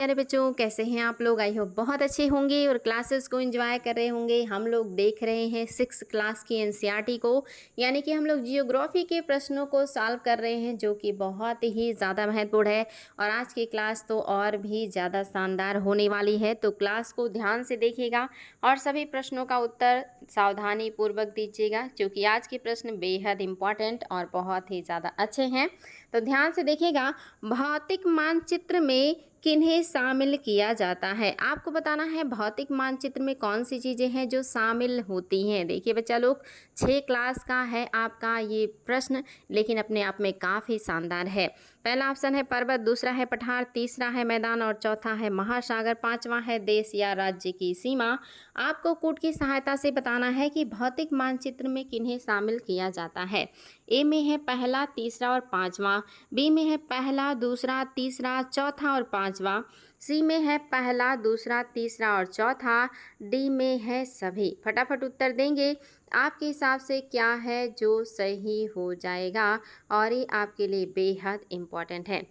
प्यारे बच्चों, कैसे हैं आप लोग? आई होप बहुत अच्छे होंगे और क्लासेस को एंजॉय कर रहे होंगे। हम लोग देख रहे हैं 6 क्लास की एनसीईआरटी को, यानी कि हम लोग जियोग्राफी के प्रश्नों को सॉल्व कर रहे हैं, जो कि बहुत ही ज़्यादा महत्वपूर्ण है। और आज की क्लास तो और भी ज़्यादा शानदार होने वाली है, तो क्लास को ध्यान से देखिएगा और सभी प्रश्नों का उत्तर सावधानी पूर्वक दीजिएगा, क्योंकि आज के प्रश्न बेहद इम्पॉर्टेंट और बहुत ही ज़्यादा अच्छे हैं। तो ध्यान से देखिएगा, भौतिक मानचित्र में किन्हें शामिल किया जाता है? आपको बताना है भौतिक मानचित्र में कौन सी चीज़ें हैं जो शामिल होती हैं। देखिए बच्चा लोग, 6 क्लास का है आपका ये प्रश्न, लेकिन अपने आप में काफ़ी शानदार है। पहला ऑप्शन है पर्वत, दूसरा है पठार, तीसरा है मैदान और चौथा है महासागर, पांचवा है देश या राज्य की सीमा। आपको कूट की सहायता से बताना है कि भौतिक मानचित्र में किन्हें शामिल किया जाता है। ए में है पहला, तीसरा और पांचवा, बी में है पहला, दूसरा, तीसरा, चौथा और पांचवा, सी में है पहला, दूसरा, तीसरा और चौथा, डी में है सभी। फटाफट उत्तर देंगे, आपके हिसाब से क्या है जो सही हो जाएगा, और ये आपके लिए बेहद इम्पॉर्टेंट है।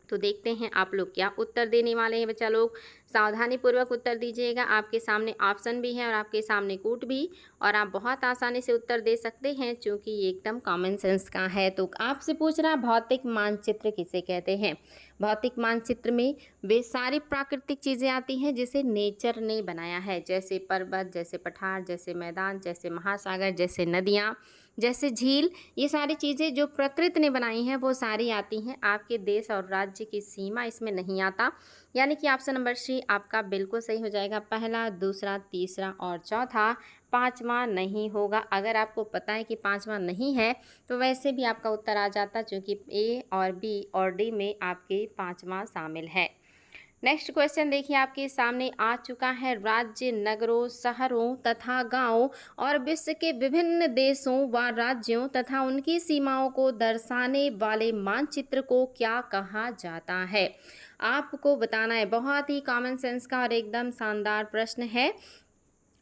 तो देखते हैं आप लोग क्या उत्तर देने वाले हैं। बच्चा लोग सावधानी पूर्वक उत्तर दीजिएगा। आपके सामने ऑप्शन भी है और आपके सामने कूट भी, और आप बहुत आसानी से उत्तर दे सकते हैं, क्योंकि ये एकदम कॉमन सेंस का है। तो आपसे पूछ रहा, भौतिक मानचित्र किसे कहते हैं? भौतिक मानचित्र में वे सारी प्राकृतिक चीज़ें आती हैं जिसे नेचर ने बनाया है, जैसे पर्वत, जैसे पठार, जैसे मैदान, जैसे महासागर, जैसे नदियाँ, जैसे झील। ये सारी चीज़ें जो प्रकृति ने बनाई हैं वो सारी आती हैं। आपके देश और राज्य की सीमा इसमें नहीं आता, यानी कि ऑप्शन नंबर सी आपका बिल्कुल सही हो जाएगा। पहला, दूसरा, तीसरा और चौथा, पांचवा नहीं होगा। अगर आपको पता है कि पांचवा नहीं है तो वैसे भी आपका उत्तर आ जाता, क्योंकि ए और बी और डी में आपके पांचवा शामिल है। नेक्स्ट क्वेश्चन देखिए, आपके सामने आ चुका है। राज्य, नगरों, शहरों तथा गांवों और विश्व के विभिन्न देशों व राज्यों तथा उनकी सीमाओं को दर्शाने वाले मानचित्र को क्या कहा जाता है? आपको बताना है। बहुत ही कॉमन सेंस का और एकदम शानदार प्रश्न है।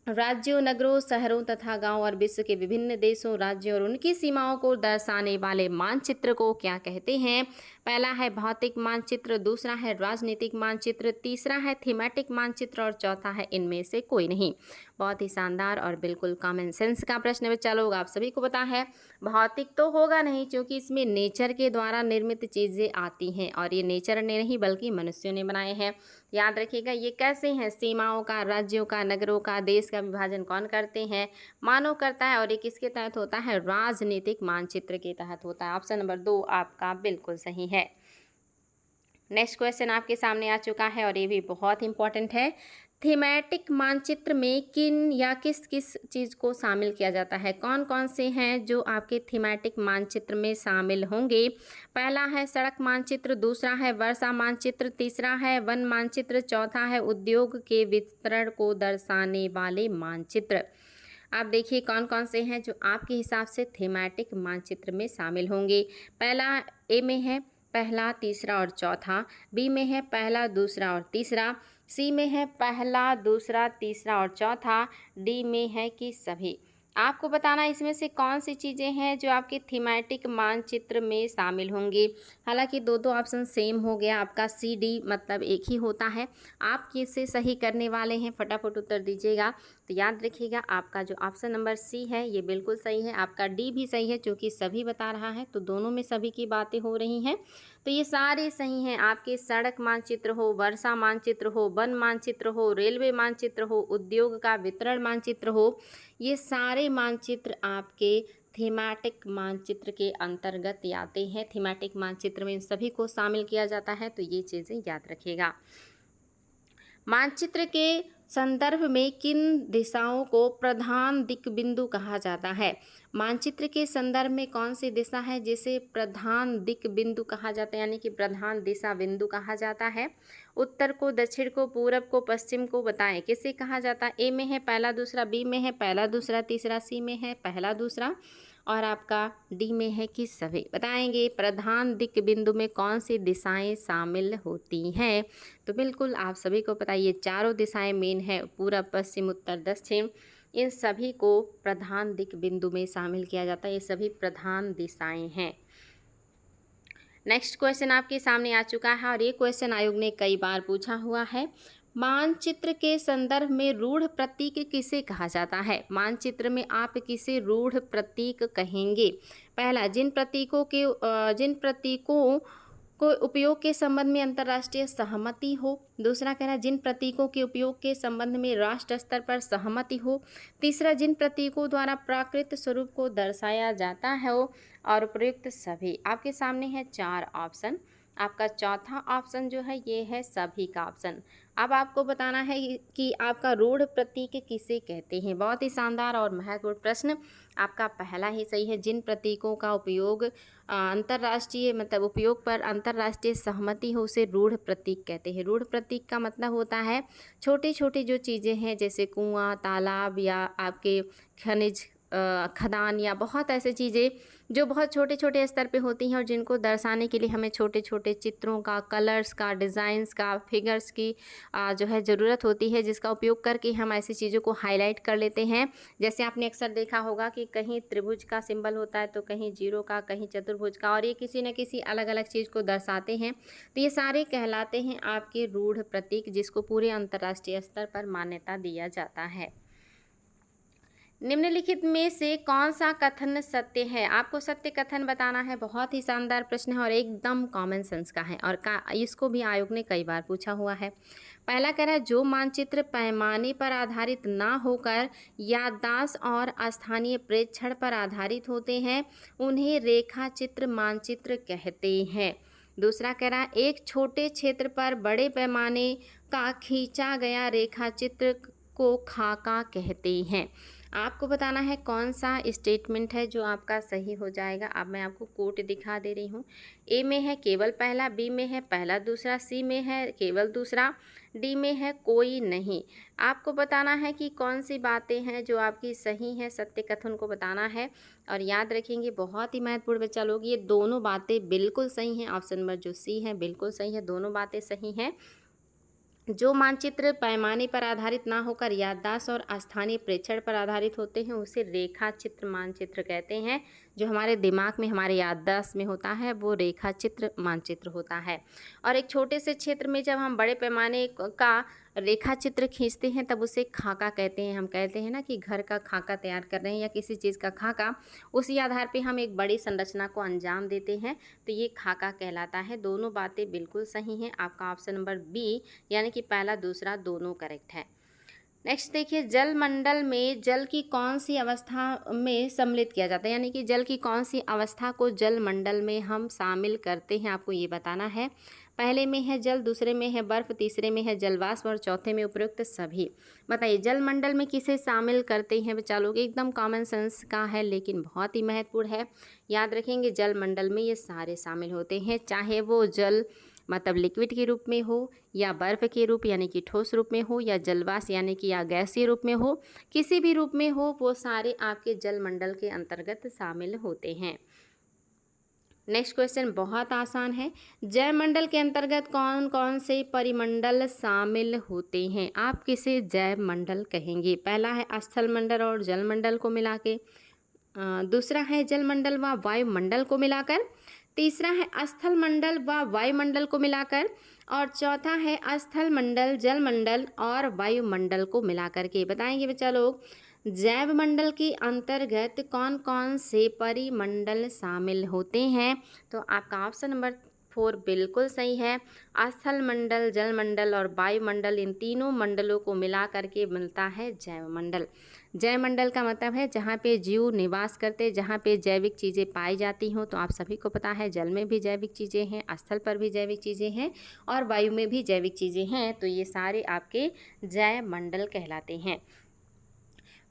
राज्यों, नगरों, शहरों तथा गांव और विश्व के विभिन्न देशों, राज्यों और उनकी सीमाओं को दर्शाने वाले मानचित्र को क्या कहते हैं? पहला है भौतिक मानचित्र, दूसरा है राजनीतिक मानचित्र, तीसरा है थीमेटिक मानचित्र और चौथा है इनमें से कोई नहीं। बहुत ही शानदार और बिल्कुल कॉमन सेंस का प्रश्न बच्चा लोग, आप सभी को पता है भौतिक तो होगा नहीं, क्योंकि इसमें नेचर के द्वारा निर्मित चीज़ें आती हैं, और ये नेचर ने नहीं बल्कि मनुष्यों ने बनाए हैं। याद रखिएगा, ये कैसे हैं? सीमाओं का, राज्यों का, नगरों का, देश का विभाजन कौन करते हैं? मानव करता है, और ये किसके तहत होता है? राजनीतिक मानचित्र के तहत होता है। ऑप्शन नंबर 2 आपका बिल्कुल सही है। नेक्स्ट क्वेश्चन आपके सामने आ चुका है और ये भी बहुत इंपॉर्टेंट है। थीमेटिक मानचित्र में किन या किस किस चीज़ को शामिल किया जाता है? कौन कौन से हैं जो आपके थीमेटिक मानचित्र में शामिल होंगे? पहला है सड़क मानचित्र, दूसरा है वर्षा मानचित्र, तीसरा है वन मानचित्र, चौथा है उद्योग के वितरण को दर्शाने वाले मानचित्र। आप देखिए कौन कौन से हैं जो आपके हिसाब से थीमेटिक मानचित्र में शामिल होंगे। पहला ए में है पहला, तीसरा और चौथा, बी में है पहला, दूसरा और तीसरा, सी में है पहला, दूसरा, तीसरा और चौथा, डी में है कि सभी। आपको बताना इसमें से कौन सी चीज़ें हैं जो आपके थीमेटिक मानचित्र में शामिल होंगी। हालांकि दो दो ऑप्शन सेम हो गया, आपका सी डी मतलब एक ही होता है। आप किससे सही करने वाले हैं? फटाफट उत्तर दीजिएगा। तो याद रखिएगा, आपका जो ऑप्शन नंबर सी है ये बिल्कुल सही है, आपका डी भी सही है, क्योंकि सभी बता रहा है, तो दोनों में सभी की बातें हो रही हैं। तो ये सारे सही हैं। आपके सड़क मानचित्र हो, वर्षा मानचित्र हो, वन मानचित्र हो, रेलवे मानचित्र हो, उद्योग का वितरण मानचित्र हो, ये सारे मानचित्र आपके थीमेटिक मानचित्र के अंतर्गत आते हैं। थीमेटिक मानचित्र में इन सभी को शामिल किया जाता है, तो ये चीज़ें याद रखिएगा। मानचित्र के संदर्भ में किन दिशाओं को प्रधान दिक् बिंदु कहा जाता है? मानचित्र के संदर्भ में कौन सी दिशा है जिसे प्रधान दिक् बिंदु कहा जाता है, यानी कि प्रधान दिशा बिंदु कहा जाता है? उत्तर को, दक्षिण को, पूरब को, पश्चिम को बताएं, किसे कहा जाता है? ए में है पहला, दूसरा, बी में है पहला, दूसरा, तीसरा, सी में है पहला, दूसरा और आपका डी में है कि सभी। बताएंगे प्रधान दिक् बिंदु में कौन सी दिशाएं शामिल होती हैं? तो बिल्कुल आप सभी को पता है, ये चारों दिशाएं मेन है, पूरब, पश्चिम, उत्तर, दक्षिण, इन सभी को प्रधान दिक् बिंदु में शामिल किया जाता है। ये सभी प्रधान दिशाएं हैं। नेक्स्ट क्वेश्चन आपके सामने आ चुका है और ये क्वेश्चन आयोग ने कई बार पूछा हुआ है। मानचित्र के संदर्भ में रूढ़ प्रतीक किसे कहा जाता है? मानचित्र में आप किसे रूढ़ प्रतीक कहेंगे? पहला, जिन प्रतीकों को उपयोग के संबंध में अंतर्राष्ट्रीय सहमति हो। दूसरा कह रहा है जिन प्रतीकों के उपयोग के संबंध में राष्ट्र स्तर पर सहमति हो। तीसरा, जिन प्रतीकों द्वारा प्राकृत स्वरूप को दर्शाया जाता है हो। और उपयुक्त सभी। आपके सामने है 4 ऑप्शन। आपका चौथा ऑप्शन जो है ये है सभी का ऑप्शन। अब आपको बताना है कि आपका रूढ़ प्रतीक किसे कहते हैं। बहुत ही शानदार और महत्वपूर्ण प्रश्न। आपका पहला ही सही है, जिन प्रतीकों का उपयोग अंतर्राष्ट्रीय मतलब उपयोग पर अंतर्राष्ट्रीय सहमति हो उसे रूढ़ प्रतीक कहते हैं। रूढ़ प्रतीक का मतलब होता है छोटी छोटी जो चीज़ें हैं जैसे कुआं, तालाब या आपके खनिज खदान या बहुत ऐसे चीज़ें जो बहुत छोटे छोटे स्तर पे होती हैं और जिनको दर्शाने के लिए हमें छोटे छोटे चित्रों का, कलर्स का, डिज़ाइंस का, फिगर्स की जो है ज़रूरत होती है, जिसका उपयोग करके हम ऐसी चीज़ों को हाईलाइट कर लेते हैं। जैसे आपने अक्सर देखा होगा कि कहीं त्रिभुज का सिंबल होता है तो कहीं जीरो का, कहीं चतुर्भुज का, और ये किसी न किसी अलग अलग चीज़ को दर्शाते हैं। तो ये सारे कहलाते हैं आपके रूढ़ प्रतीक, जिसको पूरे अंतर्राष्ट्रीय स्तर पर मान्यता दिया जाता है। निम्नलिखित में से कौन सा कथन सत्य है? आपको सत्य कथन बताना है। बहुत ही शानदार प्रश्न है और एकदम कॉमन सेंस का है और इसको भी आयोग ने कई बार पूछा हुआ है। पहला कह रहा है जो मानचित्र पैमाने पर आधारित ना होकर याददाश्त और स्थानीय प्रेक्षण पर आधारित होते हैं उन्हें रेखा चित्र मानचित्र कहते हैं। दूसरा कह रहा है एक छोटे क्षेत्र पर बड़े पैमाने का खींचा गया रेखा चित्र को खाका कहते हैं। आपको बताना है कौन सा स्टेटमेंट है जो आपका सही हो जाएगा। अब मैं आपको कोट दिखा दे रही हूँ। ए में है केवल पहला, बी में है पहला दूसरा, सी में है केवल दूसरा, डी में है कोई नहीं। आपको बताना है कि कौन सी बातें हैं जो आपकी सही हैं, सत्य कथन को बताना है। और याद रखेंगे बहुत ही महत्वपूर्ण बच्चा लोग, ये दोनों बातें बिल्कुल सही हैं। ऑप्शन नंबर जो सी है बिल्कुल सही है, दोनों बातें सही हैं। जो मानचित्र पैमाने पर आधारित ना होकर याददाश्त और स्थानीय प्रेक्षण पर आधारित होते हैं उसे रेखा चित्र मानचित्र कहते हैं। जो हमारे दिमाग में, हमारे याददाश्त में होता है वो रेखा चित्र मानचित्र होता है। और एक छोटे से क्षेत्र में जब हम बड़े पैमाने का रेखा चित्र खींचते हैं तब उसे खाका कहते हैं। हम कहते हैं ना कि घर का खाका तैयार कर रहे हैं या किसी चीज़ का खाका, उसी आधार पे हम एक बड़ी संरचना को अंजाम देते हैं, तो ये खाका कहलाता है। दोनों बातें बिल्कुल सही हैं। आपका ऑप्शन नंबर बी यानी कि पहला दूसरा दोनों करेक्ट है। नेक्स्ट देखिए, जल मंडल में जल की कौन सी अवस्था में सम्मिलित किया जाता है, यानी कि जल की कौन सी अवस्था को जल मंडल में हम शामिल करते हैं, आपको ये बताना है। पहले में है जल, दूसरे में है बर्फ, तीसरे में है जलवाष्प और चौथे में उपयुक्त सभी। बताइए जल मंडल में किसे शामिल करते हैं बच्चा लोग? एकदम कॉमन सेंस का है लेकिन बहुत ही महत्वपूर्ण है। याद रखेंगे जल मंडल में ये सारे शामिल होते हैं, चाहे वो जल मतलब लिक्विड के रूप में हो या बर्फ़ के रूप यानी कि ठोस रूप में हो या जलवाष्प यानी कि या गैसीय रूप में हो, किसी भी रूप में हो, वो सारे आपके जल मंडल के अंतर्गत शामिल होते हैं। नेक्स्ट क्वेश्चन बहुत आसान है। जैवमंडल के अंतर्गत कौन कौन से परिमंडल शामिल होते हैं? आप किसे जैवमंडल कहेंगे? पहला है स्थल मंडल और जलमंडल को मिला के, दूसरा है जलमंडल व वायुमंडल को मिलाकर, तीसरा है स्थल मंडल व वायुमंडल को मिलाकर, और चौथा है स्थल मंडल, जलमंडल और वायुमंडल को मिलाकर के। बताएंगे बच्चा लोग जैव मंडल के अंतर्गत कौन कौन से परिमंडल शामिल होते हैं? तो आपका ऑप्शन नंबर 4 बिल्कुल सही है। स्थल मंडल, जलमंडल और वायुमंडल, इन तीनों मंडलों को मिला करके मिलता है जैवमंडल। जैवमंडल का मतलब है जहाँ पे जीव निवास करते, जहाँ पे जैविक चीज़ें पाई जाती हों। तो आप सभी को पता है जल में भी जैविक चीज़ें हैं, स्थल पर भी जैविक चीज़ें हैं और वायु में भी जैविक चीज़ें हैं। तो ये सारे आपके जैवमंडल कहलाते हैं।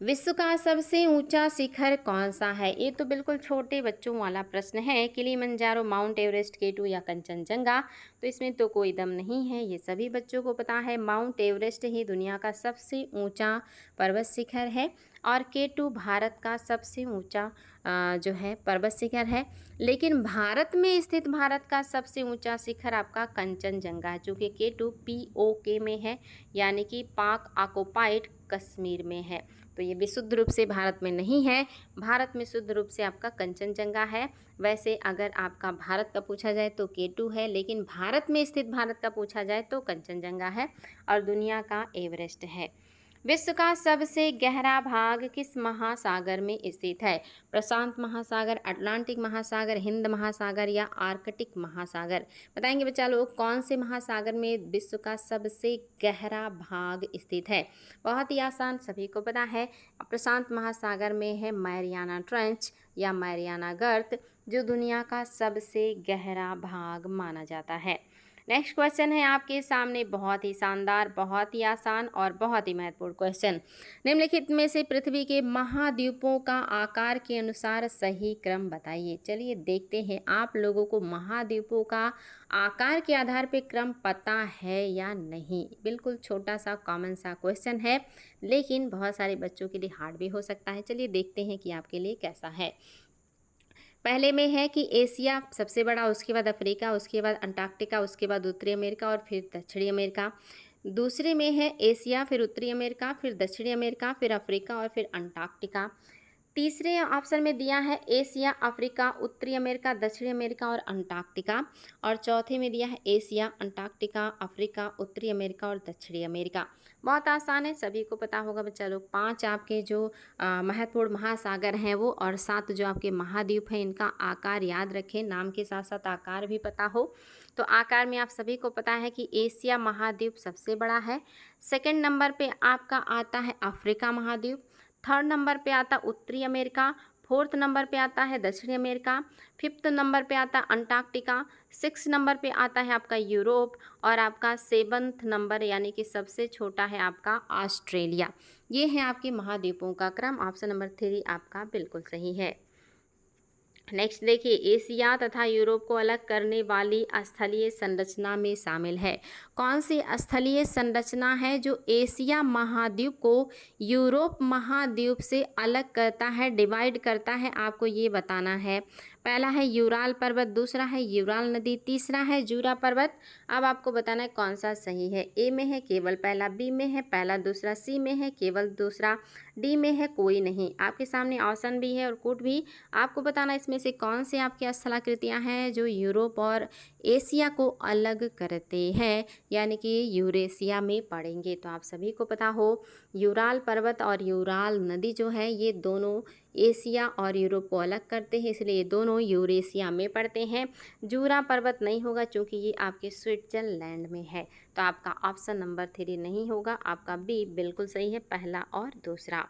विश्व का सबसे ऊंचा शिखर कौन सा है? ये तो बिल्कुल छोटे बच्चों वाला प्रश्न है। किलिमंजारो, माउंट एवरेस्ट, K2 या कंचनजंगा? तो इसमें तो कोई दम नहीं है, ये सभी बच्चों को पता है। माउंट एवरेस्ट ही दुनिया का सबसे ऊंचा पर्वत शिखर है और K2 भारत का सबसे ऊंचा जो है पर्वत शिखर है। लेकिन भारत में स्थित भारत का सबसे ऊंचा शिखर आपका कंचनजंगा है, चूँकि K2 POK में है यानी कि पाक ऑक्युपाइड कश्मीर में है। तो ये विशुद्ध रूप से भारत में नहीं है, भारत में शुद्ध रूप से आपका कंचनजंगा है। वैसे अगर आपका भारत का पूछा जाए तो K2 है, लेकिन भारत में स्थित भारत का पूछा जाए तो कंचनजंगा है और दुनिया का एवरेस्ट है। विश्व का सबसे गहरा भाग किस महासागर में स्थित है? प्रशांत महासागर, अटलांटिक महासागर, हिंद महासागर या आर्कटिक महासागर? बताएंगे बच्चा लोग कौन से महासागर में विश्व का सबसे गहरा भाग स्थित है? बहुत ही आसान, सभी को पता है, प्रशांत महासागर में है मैरियाना ट्रेंच या मैरियाना गर्त, जो दुनिया का सबसे गहरा भाग माना जाता है। नेक्स्ट क्वेश्चन है आपके सामने, बहुत ही शानदार, बहुत ही आसान और बहुत ही महत्वपूर्ण क्वेश्चन। निम्नलिखित में से पृथ्वी के महाद्वीपों का आकार के अनुसार सही क्रम बताइए। चलिए देखते हैं आप लोगों को महाद्वीपों का आकार के आधार पे क्रम पता है या नहीं। बिल्कुल छोटा सा कॉमन सा क्वेश्चन है, लेकिन बहुत सारे बच्चों के लिए हार्ड भी हो सकता है। चलिए देखते हैं कि आपके लिए कैसा है। पहले में है कि एशिया सबसे बड़ा, उसके बाद अफ्रीका, उसके बाद अंटार्कटिका, उसके बाद उत्तरी अमेरिका और फिर दक्षिणी अमेरिका। दूसरे में है एशिया, फिर उत्तरी अमेरिका, फिर दक्षिणी अमेरिका, फिर अफ्रीका और फिर अंटार्कटिका। तीसरे ऑप्शन में दिया है एशिया, अफ्रीका, उत्तरी अमेरिका, दक्षिणी अमेरिका और अंटार्कटिका। और चौथे में दिया है एशिया, अंटार्कटिका, अफ्रीका, उत्तरी अमेरिका और दक्षिणी अमेरिका। बहुत आसान है, सभी को पता होगा बच्चा लोग। 5 आपके जो महत्वपूर्ण महासागर हैं वो, और 7 जो आपके महाद्वीप हैं, इनका आकार याद रखें, नाम के साथ साथ आकार भी पता हो। तो आकार में आप सभी को पता है कि एशिया महाद्वीप सबसे बड़ा है। सेकंड नंबर पे आपका आता है अफ्रीका महाद्वीप। थर्ड नंबर पे आता उत्तरी अमेरिका। फोर्थ नंबर पे आता है दक्षिणी अमेरिका। फिफ्थ नंबर पे आता अंटार्कटिका। सिक्स नंबर पे आता है आपका यूरोप। और आपका सेवन्थ नंबर यानी कि सबसे छोटा है आपका ऑस्ट्रेलिया। ये है आपके महाद्वीपों का क्रम। ऑप्शन नंबर 3 आपका बिल्कुल सही है। नेक्स्ट देखिए, एशिया तथा यूरोप को अलग करने वाली स्थलीय संरचना में शामिल है। कौन सी स्थलीय संरचना है जो एशिया महाद्वीप को यूरोप महाद्वीप से अलग करता है, डिवाइड करता है? आपको ये बताना है। पहला है यूराल पर्वत, दूसरा है यूराल नदी, तीसरा है जूरा पर्वत। अब आपको बताना है कौन सा सही है। ए में है केवल पहला, बी में है पहला दूसरा, सी में है केवल दूसरा, डी में है कोई नहीं। आपके सामने ऑप्शन भी है और कोड भी। आपको बताना इसमें से कौन से आपकी स्थलाकृतियाँ हैं जो यूरोप और एशिया को अलग करते हैं, यानी कि यूरेशिया में पड़ेंगे। तो आप सभी को पता हो, यूराल पर्वत और यूराल नदी जो है ये दोनों एशिया और यूरोप को अलग करते हैं, इसलिए ये दोनों यूरेशिया में पड़ते हैं। जूरा पर्वत नहीं होगा क्योंकि ये आपके स्विट्जरलैंड में है। तो आपका ऑप्शन नंबर 3 नहीं होगा, आपका बी बिल्कुल सही है, पहला और दूसरा।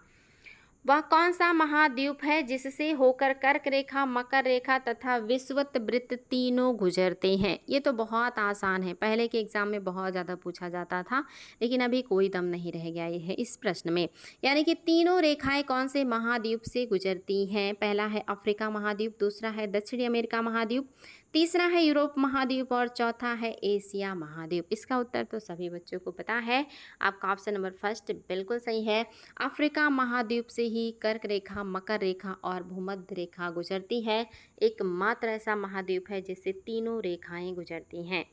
वह कौन सा महाद्वीप है जिससे होकर कर्क रेखा, मकर रेखा तथा विषुवत वृत्त तीनों गुजरते हैं? ये तो बहुत आसान है, पहले के एग्जाम में बहुत ज़्यादा पूछा जाता था, लेकिन अभी कोई दम नहीं रह गया ये है इस प्रश्न में। यानी कि तीनों रेखाएं कौन से महाद्वीप से गुजरती हैं? पहला है अफ्रीका महाद्वीप, दूसरा है दक्षिणी अमेरिका महाद्वीप, तीसरा है यूरोप महाद्वीप और चौथा है एशिया महाद्वीप। इसका उत्तर तो सभी बच्चों को पता है, आपका ऑप्शन नंबर फर्स्ट बिल्कुल सही है। अफ्रीका महाद्वीप से ही कर्क रेखा, मकर रेखा और भूमध्य रेखा गुजरती है। एकमात्र ऐसा महाद्वीप है जिससे तीनों रेखाएं गुजरती हैं।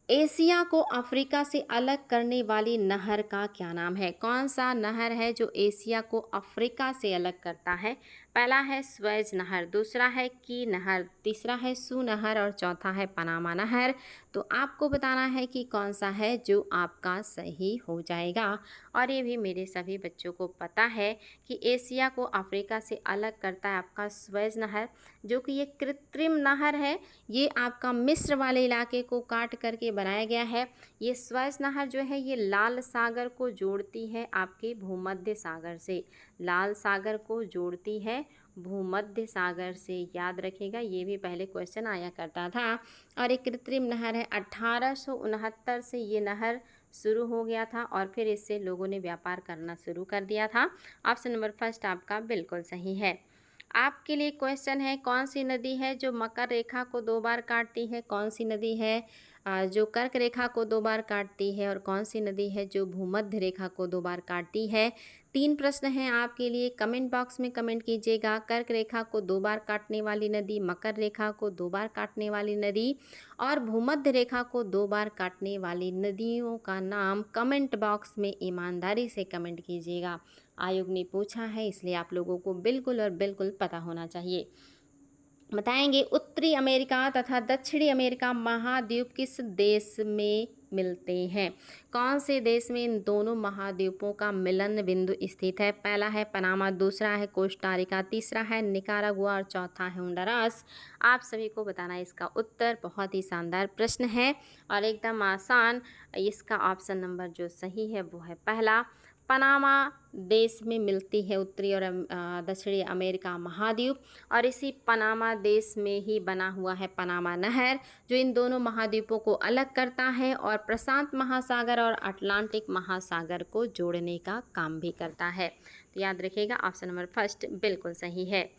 एशिया को अफ्रीका से अलग करने वाली नहर का क्या नाम है? कौन सा नहर है जो एशिया को अफ्रीका से अलग करता है? पहला है स्वेज नहर, दूसरा है की नहर, तीसरा है सू नहर और चौथा है पनामा नहर। तो आपको बताना है कि कौन सा है जो आपका सही हो जाएगा। और ये भी मेरे सभी बच्चों को पता है कि एशिया को अफ्रीका से अलग करता है आपका स्वेज नहर, जो कि ये कृत्रिम नहर है। ये आपका मिस्र वाले इलाके को काट करके बनाया गया है। ये स्वेज नहर जो है ये लाल सागर को जोड़ती है आपके भूमध्य सागर से, लाल सागर को जोड़ती है भूमध्य सागर से। याद रखिएगा, ये भी पहले क्वेश्चन आया करता था। और एक कृत्रिम नहर है, 1869 से ये नहर शुरू हो गया था और फिर इससे लोगों ने व्यापार करना शुरू कर दिया था। ऑप्शन नंबर फर्स्ट आपका बिल्कुल सही है। आपके लिए क्वेश्चन है, कौन सी नदी है जो मकर रेखा को 2 बार काटती है? कौन सी नदी है जो कर्क रेखा को 2 बार काटती है? और कौन सी नदी है जो भूमध्य रेखा को 2 बार काटती है? 3 प्रश्न हैं आपके लिए, कमेंट बॉक्स में कमेंट कीजिएगा। कर्क रेखा को 2 बार काटने वाली नदी, मकर रेखा को 2 बार काटने वाली नदी और भूमध्य रेखा को 2 बार काटने वाली नदियों का नाम कमेंट बॉक्स में ईमानदारी से कमेंट कीजिएगा। आयोग ने पूछा है, इसलिए आप लोगों को बिल्कुल और बिल्कुल पता होना चाहिए। बताएंगे उत्तरी अमेरिका तथा दक्षिणी अमेरिका महाद्वीप किस देश में मिलते हैं? कौन से देश में इन दोनों महाद्वीपों का मिलन बिंदु स्थित है? पहला है पनामा, दूसरा है कोस्टारिका, तीसरा है निकारागुआ और चौथा है होंडुरास। आप सभी को बताना है इसका उत्तर। बहुत ही शानदार प्रश्न है और एकदम आसान। इसका ऑप्शन नंबर जो सही है वो है पहला, पनामा देश में मिलती है उत्तरी और दक्षिणी अमेरिका महाद्वीप और इसी पनामा देश में ही बना हुआ है पनामा नहर, जो इन दोनों महाद्वीपों को अलग करता है और प्रशांत महासागर और अटलांटिक महासागर को जोड़ने का काम भी करता है। तो याद रखिएगा, ऑप्शन नंबर फर्स्ट बिल्कुल सही है।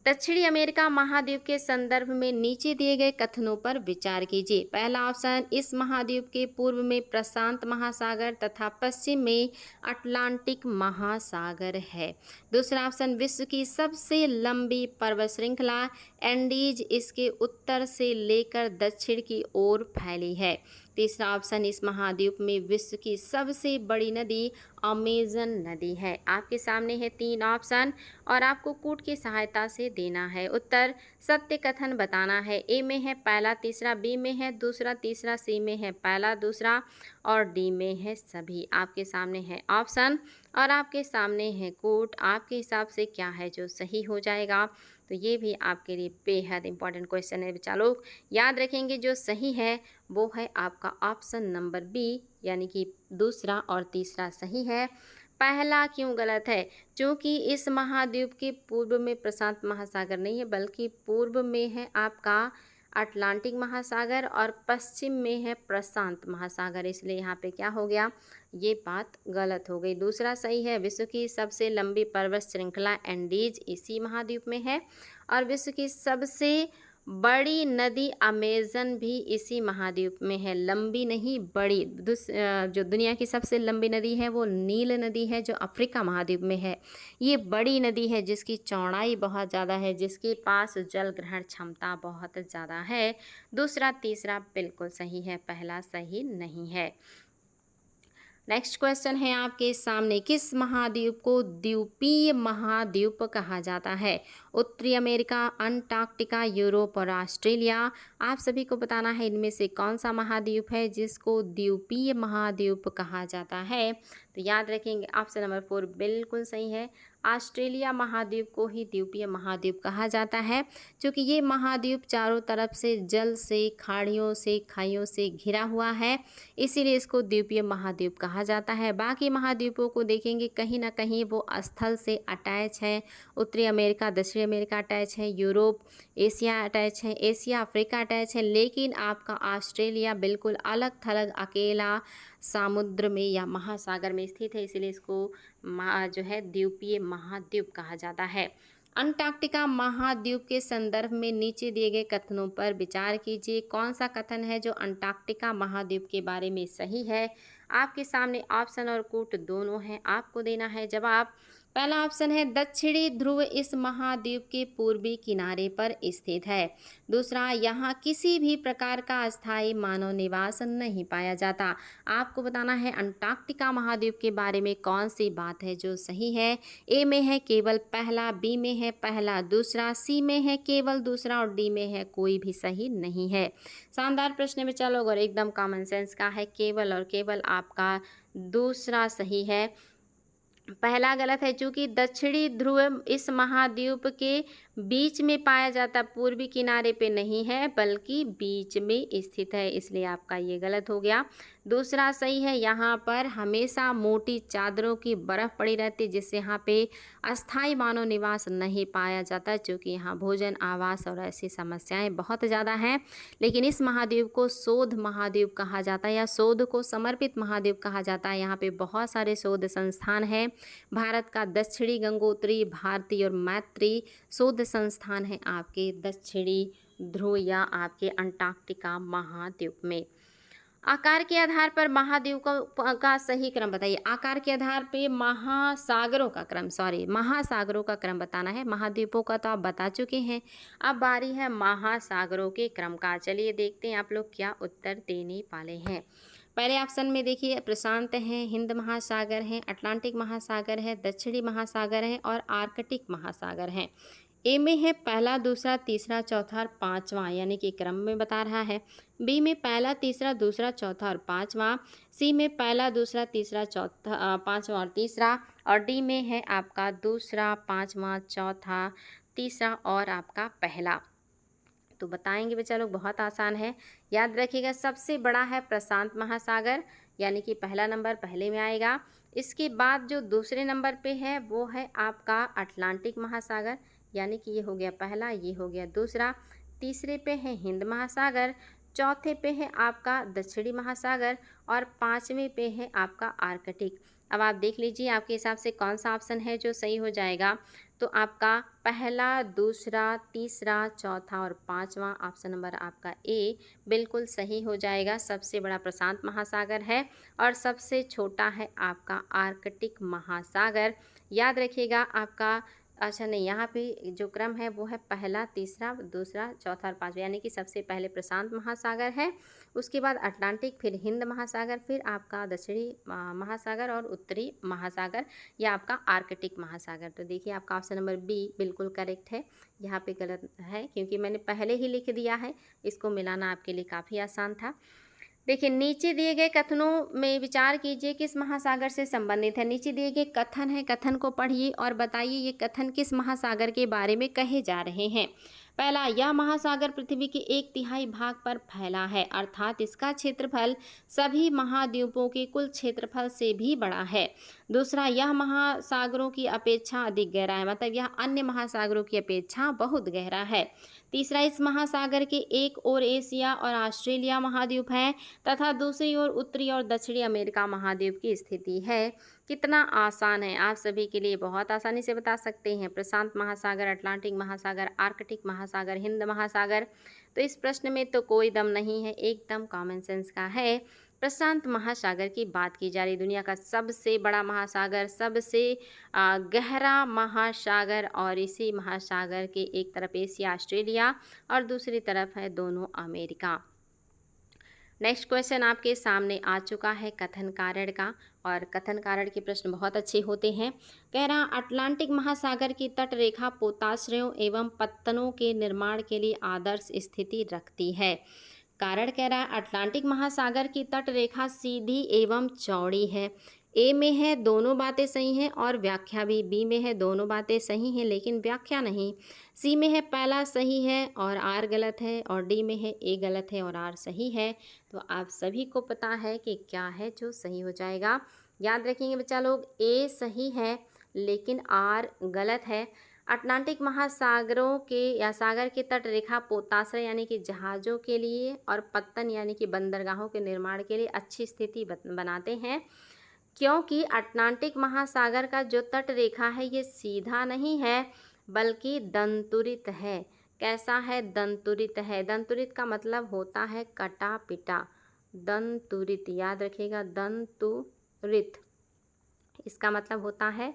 दक्षिणी अमेरिका महाद्वीप के संदर्भ में नीचे दिए गए कथनों पर विचार कीजिए। पहला ऑप्शन, इस महाद्वीप के पूर्व में प्रशांत महासागर तथा पश्चिम में अटलांटिक महासागर है। दूसरा ऑप्शन, विश्व की सबसे लंबी पर्वत श्रृंखला एंडीज इसके उत्तर से लेकर दक्षिण की ओर फैली है। तीसरा ऑप्शन, इस महाद्वीप में विश्व की सबसे बड़ी नदी अमेजन नदी है। आपके सामने है 3 ऑप्शन और आपको कोड की सहायता से देना है उत्तर। सत्य कथन बताना है। ए में है पहला, तीसरा बी में है दूसरा, तीसरा सी में है पहला दूसरा और डी में है सभी। आपके सामने है ऑप्शन और आपके सामने है कोड। आपके हिसाब से क्या है जो सही हो जाएगा? तो ये भी आपके लिए बेहद इंपॉर्टेंट क्वेश्चन है बच्चा लोग। याद रखेंगे जो सही है वो है आपका ऑप्शन नंबर बी, यानी कि दूसरा और तीसरा सही है। पहला क्यों गलत है? क्योंकि इस महाद्वीप के पूर्व में प्रशांत महासागर नहीं है, बल्कि पूर्व में है आपका अटलांटिक महासागर और पश्चिम में है प्रशांत महासागर, इसलिए यहाँ पे क्या हो गया, ये बात गलत हो गई। दूसरा सही है, विश्व की सबसे लंबी पर्वत श्रृंखला एंडीज इसी महाद्वीप में है और विश्व की सबसे बड़ी नदी अमेजन भी इसी महाद्वीप में है। लंबी नहीं, बड़ी। जो दुनिया की सबसे लंबी नदी है वो नील नदी है, जो अफ्रीका महाद्वीप में है। ये बड़ी नदी है जिसकी चौड़ाई बहुत ज़्यादा है, जिसके पास जल ग्रहण क्षमता बहुत ज़्यादा है। दूसरा तीसरा बिल्कुल सही है, पहला सही नहीं है। नेक्स्ट क्वेश्चन है आपके सामने, किस महाद्वीप को द्वीपीय महाद्वीप कहा जाता है? उत्तरी अमेरिका, अंटार्कटिका, यूरोप और ऑस्ट्रेलिया। आप सभी को बताना है इनमें से कौन सा महाद्वीप है जिसको द्वीपीय महाद्वीप कहा जाता है। तो याद रखेंगे ऑप्शन नंबर 4 बिल्कुल सही है। ऑस्ट्रेलिया महाद्वीप को ही द्वीपीय महाद्वीप कहा जाता है, क्योंकि ये महाद्वीप चारों तरफ से जल से, खाड़ियों से, खाइयों से घिरा हुआ है, इसीलिए इसको द्वीपीय महाद्वीप कहा जाता है। बाकी महाद्वीपों को देखेंगे कहीं ना कहीं वो स्थल से अटैच है। उत्तरी अमेरिका, दक्षिणी अमेरिका अटैच है, यूरोप, एशिया अटैच है, एशिया अफ्रीका अटैच है, लेकिन आपका ऑस्ट्रेलिया बिल्कुल अलग थलग अकेला समुद्र में या महासागर में स्थित है, इसीलिए इसको जो है द्वीपीय महाद्वीप कहा जाता है। अंटार्कटिका महाद्वीप के संदर्भ में नीचे दिए गए कथनों पर विचार कीजिए। कौन सा कथन है जो अंटार्कटिका महाद्वीप के बारे में सही है? आपके सामने ऑप्शन और कोट दोनों हैं, आपको देना है जवाब। पहला ऑप्शन है, दक्षिणी ध्रुव इस महाद्वीप के पूर्वी किनारे पर स्थित है। दूसरा, यहाँ किसी भी प्रकार का अस्थायी मानव निवास नहीं पाया जाता। आपको बताना है अंटार्कटिका महाद्वीप के बारे में कौन सी बात है जो सही है। ए में है केवल पहला, बी में है पहला दूसरा, सी में है केवल दूसरा और डी में है कोई भी सही नहीं है। शानदार प्रश्न में चलो, और एकदम कॉमन सेंस का है, केवल और केवल आपका दूसरा सही है, पहला गलत है। चूँकि दक्षिणी ध्रुव इस महाद्वीप के बीच में पाया जाता, पूर्वी किनारे पे नहीं है बल्कि बीच में स्थित है, इसलिए आपका ये गलत हो गया। दूसरा सही है, यहाँ पर हमेशा मोटी चादरों की बर्फ़ पड़ी रहती है, जिससे यहाँ पे अस्थायी मानव निवास नहीं पाया जाता, क्योंकि यहाँ भोजन, आवास और ऐसी समस्याएं बहुत ज़्यादा हैं। लेकिन इस महाद्वीप को शोध महाद्वीप कहा जाता है या शोध को समर्पित महाद्वीप कहा जाता है। यहाँ पे बहुत सारे शोध संस्थान हैं। भारत का दक्षिणी गंगोत्री, भारती और मैत्री शोध संस्थान है आपके दक्षिणी ध्रुव या आपके अंटार्कटिका महाद्वीप में। आकार के आधार पर महाद्वीपों का सही क्रम बताइए। आकार के आधार पे महासागरों का क्रम बताना है। महाद्वीपों का तो आप बता चुके हैं। अब बारी है महासागरों के क्रम का। चलिए देखते हैं आप लोग क्या उत्तर देने वाले हैं। पहले ऑप्शन में देखिए प्रशांत है, हिंद महासागर है, अटलांटिक महासागर है, दक्षिणी महासागर है और आर्कटिक महासागर है। ए में है पहला, दूसरा, तीसरा, चौथा और पांचवा, यानी कि क्रम में बता रहा है। बी में पहला, तीसरा, दूसरा, चौथा और पांचवा। सी में पहला, दूसरा, तीसरा, चौथा, पांचवा और तीसरा। और डी में है आपका दूसरा, पांचवा, चौथा, तीसरा और आपका पहला। तो बताएंगे बच्चा लोग, बहुत आसान है। याद रखिएगा सबसे बड़ा है प्रशांत महासागर, यानी कि पहला नंबर पहले में आएगा। इसके बाद जो दूसरे नंबर पे है वो है आपका अटलांटिक महासागर, यानी कि ये हो गया पहला, ये हो गया दूसरा। तीसरे पे है हिंद महासागर, चौथे पे है आपका दक्षिणी महासागर और पांचवें पे है आपका आर्कटिक। अब आप देख लीजिए आपके हिसाब से कौन सा ऑप्शन है जो सही हो जाएगा। तो आपका पहला, दूसरा, तीसरा, चौथा और पांचवा, ऑप्शन नंबर आपका ए बिल्कुल सही हो जाएगा। सबसे बड़ा प्रशांत महासागर है और सबसे छोटा है आपका आर्कटिक महासागर। याद रखिएगा आपका, अच्छा नहीं, यहाँ पे जो क्रम है वो है पहला, तीसरा, दूसरा, चौथा और पांचवा, यानी कि सबसे पहले प्रशांत महासागर है, उसके बाद अटलांटिक, फिर हिंद महासागर, फिर आपका दक्षिणी महासागर और उत्तरी महासागर या आपका आर्कटिक महासागर। तो देखिए आपका ऑप्शन नंबर बी बिल्कुल करेक्ट है। यहाँ पे गलत है क्योंकि मैंने पहले ही लिख दिया है, इसको मिलाना आपके लिए काफ़ी आसान था। देखिए नीचे दिए गए कथनों में विचार कीजिए किस महासागर से संबंधित है। नीचे दिए गए कथन है, कथन को पढ़िए और बताइए ये कथन किस महासागर के बारे में कहे जा रहे हैं। पहला, यह महासागर पृथ्वी के 1/3 भाग पर फैला है, अर्थात इसका क्षेत्रफल सभी महाद्वीपों के कुल क्षेत्रफल से भी बड़ा है। दूसरा, यह महासागरों की अपेक्षा अधिक गहरा है, मतलब यह अन्य महासागरों की अपेक्षा बहुत गहरा है। तीसरा, इस महासागर के एक ओर एशिया और ऑस्ट्रेलिया महाद्वीप है तथा दूसरी ओर उत्तरी और दक्षिणी अमेरिका महाद्वीप की स्थिति है। कितना आसान है, आप सभी के लिए बहुत आसानी से बता सकते हैं। प्रशांत महासागर, अटलांटिक महासागर, आर्कटिक महासागर, हिंद महासागर। तो इस प्रश्न में तो कोई दम नहीं है, एकदम कॉमन सेंस का है। प्रशांत महासागर की बात की जा रही, दुनिया का सबसे बड़ा महासागर, सबसे गहरा महासागर, और इसी महासागर के एक तरफ एशिया ऑस्ट्रेलिया और दूसरी तरफ है दोनों अमेरिका। नेक्स्ट क्वेश्चन आपके सामने आ चुका है कथन कारण का, और कथन कारण के प्रश्न बहुत अच्छे होते हैं। कह रहा, अटलांटिक महासागर की तट रेखा पोताश्रयों एवं पत्तनों के निर्माण के लिए आदर्श स्थिति रखती है। कारण कह रहा है अटलांटिक महासागर की तट रेखा सीधी एवं चौड़ी है। ए में है दोनों बातें सही हैं और व्याख्या भी। बी में है दोनों बातें सही हैं लेकिन व्याख्या नहीं। सी में है पहला सही है और आर गलत है, और डी में है ए गलत है और आर सही है। तो आप सभी को पता है कि क्या है जो सही हो जाएगा। याद रखेंगे बच्चा लोग, ए सही है लेकिन आर गलत है। अटलांटिक महासागरों के या सागर के तट रेखा पोताश्रय यानी कि जहाज़ों के लिए और पत्तन यानी कि बंदरगाहों के निर्माण के लिए अच्छी स्थिति बनाते हैं, क्योंकि अटलांटिक महासागर का जो तट रेखा है ये सीधा नहीं है बल्कि दंतुरित है। कैसा है? दंतुरित है। दंतुरित का मतलब होता है कटा पिटा। दंतुरित, याद रखिएगा, दंतुरित इसका मतलब होता है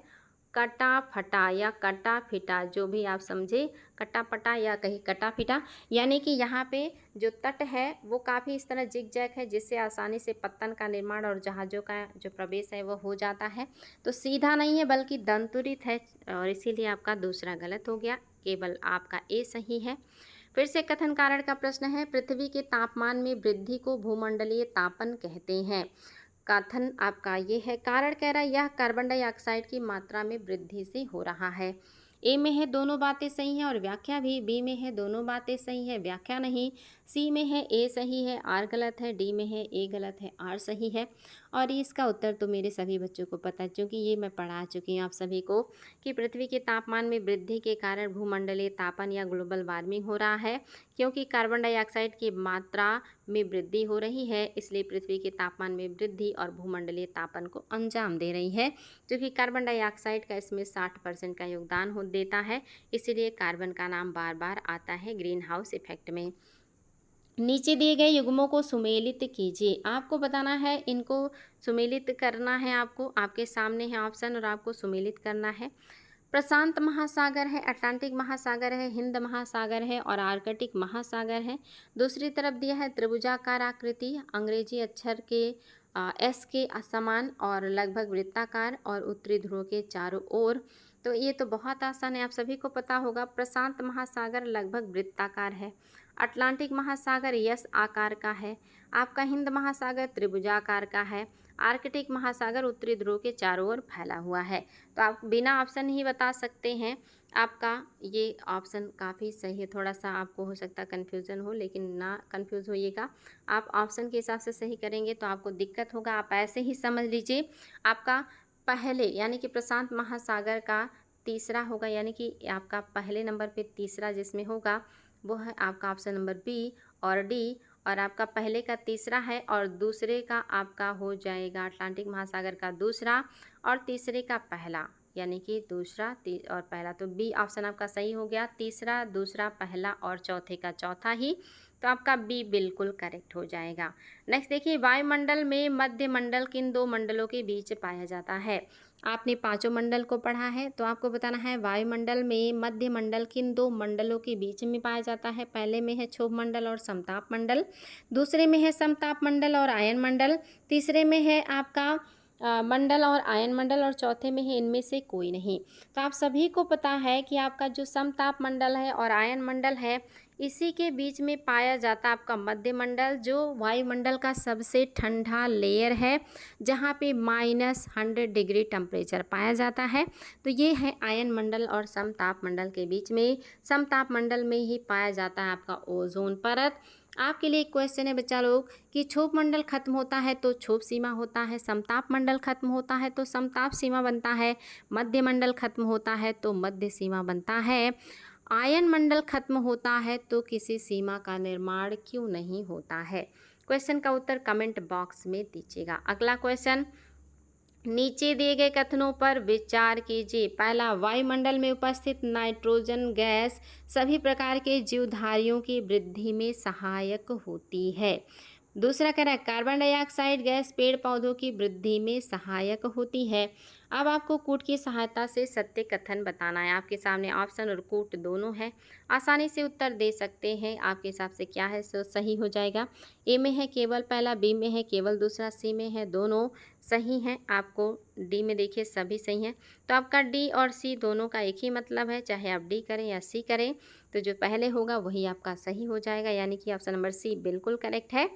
कटा फटा या कटा फिटा, जो भी आप समझे, कटा पटा या कहीं कटा फिटा। यानी कि यहाँ पे जो तट है वो काफ़ी इस तरह जिग जैग है जिससे आसानी से पत्तन का निर्माण और जहाज़ों का जो प्रवेश है वो हो जाता है। तो सीधा नहीं है बल्कि दंतुरित है, और इसीलिए आपका दूसरा गलत हो गया, केवल आपका ए सही है। फिर से कथन कारण का प्रश्न है, पृथ्वी के तापमान में वृद्धि को भूमंडलीय तापन कहते हैं। कथन आपका ये है, कारण कह रहा है यह कार्बन डाइऑक्साइड की मात्रा में वृद्धि से हो रहा है। ए में है दोनों बातें सही हैं और व्याख्या भी। बी में है दोनों बातें सही है, व्याख्या नहीं। सी में है ए सही है, आर गलत है। डी में है ए गलत है, आर सही है। और इसका उत्तर तो मेरे सभी बच्चों को पता है क्योंकि ये मैं पढ़ा चुकी हूँ आप सभी को कि पृथ्वी के तापमान में वृद्धि के कारण भूमंडलीय तापन या ग्लोबल वार्मिंग हो रहा है, क्योंकि कार्बन डाइऑक्साइड की मात्रा में वृद्धि हो रही है, इसलिए पृथ्वी के तापमान में वृद्धि और भूमंडलीय तापन को अंजाम दे रही है। क्योंकि कार्बन डाइऑक्साइड का इसमें 60% का योगदान हो देता है, इसीलिए कार्बन का नाम बार बार आता है ग्रीन हाउस इफेक्ट में। नीचे दिए गए युग्मों को सुमेलित कीजिए। आपको बताना है, इनको सुमेलित करना है आपको। आपके सामने है ऑप्शन और आपको सुमेलित करना है। प्रशांत महासागर है, अटलांटिक महासागर है, हिंद महासागर है और आर्कटिक महासागर है। दूसरी तरफ दिया है त्रिभुजाकार आकृति, अंग्रेजी अक्षर के एस के समान और लगभग वृत्ताकार और उत्तरी ध्रुव के चारों ओर। तो ये तो बहुत आसान है, आप सभी को पता होगा। प्रशांत महासागर लगभग वृत्ताकार है, अटलांटिक महासागर यस आकार का है, आपका हिंद महासागर त्रिभुजाकार का है, आर्कटिक महासागर उत्तरी ध्रुव के चारों ओर फैला हुआ है। तो आप बिना ऑप्शन ही बता सकते हैं। आपका ये ऑप्शन काफ़ी सही है। थोड़ा सा आपको हो सकता है कन्फ्यूज़न हो, लेकिन ना कन्फ्यूज़ होइएगा। आप ऑप्शन के हिसाब से सही करेंगे तो आपको दिक्कत होगा। आप ऐसे ही समझ लीजिए, आपका पहले यानी कि प्रशांत महासागर का तीसरा होगा, यानी कि आपका पहले नंबर पे तीसरा जिसमें होगा वो है आपका ऑप्शन नंबर बी और डी। और आपका पहले का तीसरा है और दूसरे का आपका हो जाएगा अटलांटिक महासागर का दूसरा और तीसरे का पहला, यानी कि दूसरा और पहला। तो बी ऑप्शन आपका सही हो गया। तीसरा, दूसरा, पहला और चौथे का चौथा ही, तो आपका बी बिल्कुल करेक्ट हो जाएगा। नेक्स्ट देखिए, वायुमंडल में मध्य मंडल किन दो मंडलों के बीच पाया जाता है। आपने पांचों मंडल को पढ़ा है, तो आपको बताना है वायुमंडल में मध्य मंडल किन दो मंडलों के बीच में पाया जाता है। पहले में है क्षोभ मंडल और समताप मंडल, दूसरे में है समताप मंडल और आयन मंडल, तीसरे में है आपका मंडल और आयन मंडल और चौथे में है इनमें से कोई नहीं। तो आप सभी को पता है कि आपका जो समताप मंडल है और आयन मंडल है, इसी के बीच में पाया जाता है आपका मध्य मंडल, जो वायुमंडल का सबसे ठंडा लेयर है, जहाँ पे -100 डिग्री टेम्परेचर पाया जाता है। तो ये है आयन मंडल और समताप मंडल के बीच में। समताप मंडल में ही पाया जाता है आपका ओजोन परत। आपके लिए एक क्वेश्चन है बच्चा लोग कि क्षोभ मंडल खत्म होता है तो क्षोभ सीमा होता है, समताप मंडल खत्म होता है तो समताप सीमा बनता है, मध्य मंडल खत्म होता है तो मध्य सीमा बनता है, आयन मंडल खत्म होता है तो किसी सीमा का निर्माण क्यों नहीं होता है। क्वेश्चन का उत्तर कमेंट बॉक्स में दीजिएगा। अगला क्वेश्चन, नीचे दिए गए कथनों पर विचार कीजिए। पहला, वायुमंडल में उपस्थित नाइट्रोजन गैस सभी प्रकार के जीवधारियों की वृद्धि में सहायक होती है। दूसरा कह रहा है कार्बन डाइऑक्साइड गैस पेड़ पौधों की वृद्धि में सहायक होती है। अब आपको कूट की सहायता से सत्य कथन बताना है। आपके सामने ऑप्शन और कूट दोनों है, आसानी से उत्तर दे सकते हैं। आपके हिसाब से क्या है सो सही हो जाएगा। ए में है केवल पहला, बी में है केवल दूसरा, सी में है दोनों सही हैं। आपको डी में देखिए सभी सही हैं। तो आपका डी और सी दोनों का एक ही मतलब है, चाहे आप डी करें या सी करें, तो जो पहले होगा वही आपका सही हो जाएगा, यानी कि ऑप्शन नंबर सी बिल्कुल करेक्ट है।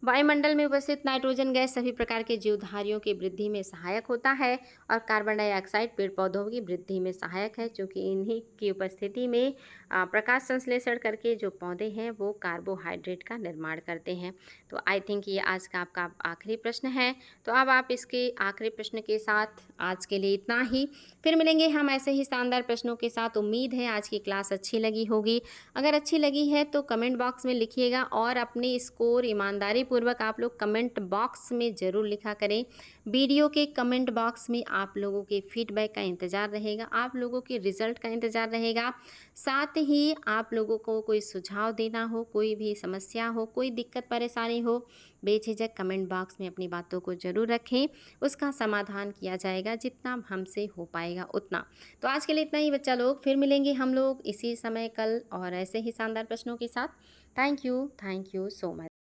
वायुमंडल में उपस्थित नाइट्रोजन गैस सभी प्रकार के जीवधारियों की वृद्धि में सहायक होता है और कार्बन डाइऑक्साइड पेड़ पौधों की वृद्धि में सहायक है, क्योंकि इन्हीं की उपस्थिति में प्रकाश संश्लेषण करके जो पौधे हैं वो कार्बोहाइड्रेट का निर्माण करते हैं। तो आई थिंक ये आज का आपका आखिरी प्रश्न है। तो अब आप इसके आखिरी प्रश्न के साथ आज के लिए इतना ही, फिर मिलेंगे हम ऐसे ही शानदार प्रश्नों के साथ। उम्मीद है आज की क्लास अच्छी लगी होगी। अगर अच्छी लगी है तो कमेंट बॉक्स में लिखिएगा और अपने स्कोर ईमानदारी पूर्वक आप लोग कमेंट बॉक्स में ज़रूर लिखा करें। वीडियो के कमेंट बॉक्स में आप लोगों के फीडबैक का इंतज़ार रहेगा, आप लोगों के रिज़ल्ट का इंतज़ार रहेगा। साथ ही आप लोगों को कोई सुझाव देना हो, कोई भी समस्या हो, कोई दिक्कत परेशानी हो, बेझिझक कमेंट बॉक्स में अपनी बातों को ज़रूर रखें, उसका समाधान किया जाएगा जितना हमसे हो पाएगा उतना। तो आज के लिए इतना ही बच्चा लोग, फिर मिलेंगे हम लोग इसी समय कल और ऐसे ही शानदार प्रश्नों के साथ। Thank you so much.